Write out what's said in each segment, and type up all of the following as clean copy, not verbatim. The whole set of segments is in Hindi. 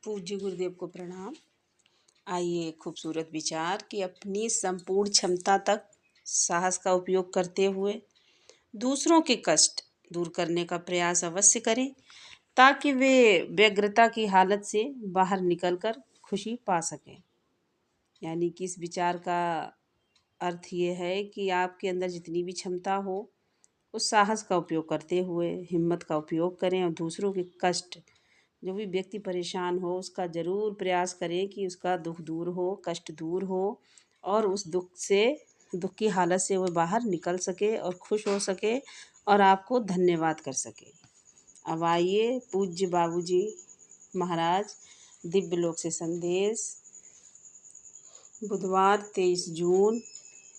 पूज्य गुरुदेव को प्रणाम। आइए खूबसूरत विचार कि अपनी संपूर्ण क्षमता तक साहस का उपयोग करते हुए दूसरों के कष्ट दूर करने का प्रयास अवश्य करें, ताकि वे व्यग्रता की हालत से बाहर निकलकर खुशी पा सकें। यानी कि इस विचार का अर्थ ये है कि आपके अंदर जितनी भी क्षमता हो, उस साहस का उपयोग करते हुए हिम्मत का उपयोग करें और दूसरों के कष्ट, जो भी व्यक्ति परेशान हो उसका ज़रूर प्रयास करें कि उसका दुख दूर हो, कष्ट दूर हो और उस दुख की हालत से वो बाहर निकल सके और खुश हो सके और आपको धन्यवाद कर सके। अब आइए पूज्य बाबूजी महाराज दिव्य लोक से संदेश, बुधवार 23 जून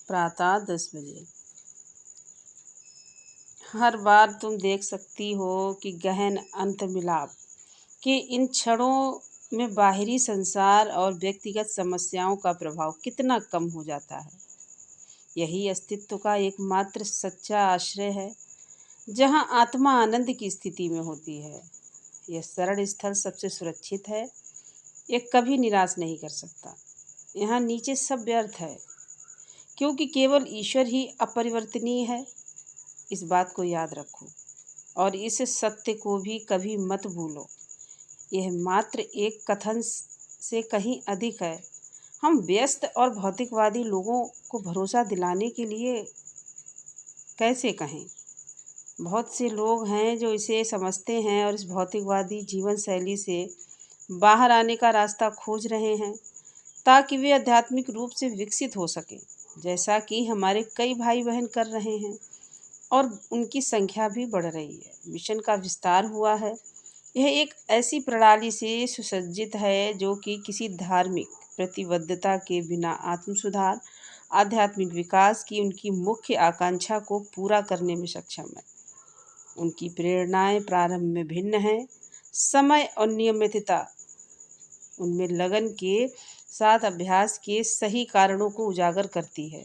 प्रातः 10 बजे। हर बार तुम देख सकती हो कि गहन अंत मिलाप कि इन क्षणों में बाहरी संसार और व्यक्तिगत समस्याओं का प्रभाव कितना कम हो जाता है। यही अस्तित्व का एकमात्र सच्चा आश्रय है, जहाँ आत्मा आनंद की स्थिति में होती है। यह शरण स्थल सबसे सुरक्षित है, यह कभी निराश नहीं कर सकता। यहाँ नीचे सब व्यर्थ है, क्योंकि केवल ईश्वर ही अपरिवर्तनीय है। इस बात को याद रखो और इस सत्य को भी कभी मत भूलो। यह मात्र एक कथन से कहीं अधिक है। हम व्यस्त और भौतिकवादी लोगों को भरोसा दिलाने के लिए कैसे कहें? बहुत से लोग हैं जो इसे समझते हैं और इस भौतिकवादी जीवन शैली से बाहर आने का रास्ता खोज रहे हैं, ताकि वे आध्यात्मिक रूप से विकसित हो सकें, जैसा कि हमारे कई भाई बहन कर रहे हैं और उनकी संख्या भी बढ़ रही है। मिशन का विस्तार हुआ है। यह एक ऐसी प्रणाली से सुसज्जित है जो कि किसी धार्मिक प्रतिबद्धता के बिना आत्म सुधार, आध्यात्मिक विकास की उनकी मुख्य आकांक्षा को पूरा करने में सक्षम है। उनकी प्रेरणाएं प्रारंभ में भिन्न हैं। समय और नियमितता उनमें लगन के साथ अभ्यास के सही कारणों को उजागर करती है।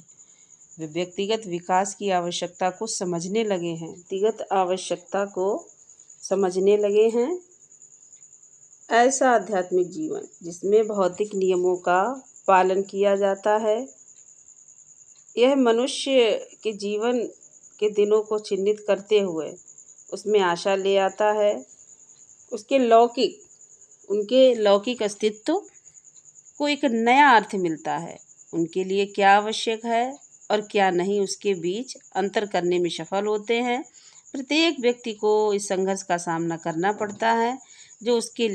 वे व्यक्तिगत विकास की आवश्यकता को समझने लगे हैं। ऐसा आध्यात्मिक जीवन जिसमें भौतिक नियमों का पालन किया जाता है, यह मनुष्य के जीवन के दिनों को चिन्हित करते हुए उसमें आशा ले आता है। उनके लौकिक अस्तित्व को एक नया अर्थ मिलता है। उनके लिए क्या आवश्यक है और क्या नहीं, उसके बीच अंतर करने में सफल होते हैं। प्रत्येक व्यक्ति को इस संघर्ष का सामना करना पड़ता है, जो उसके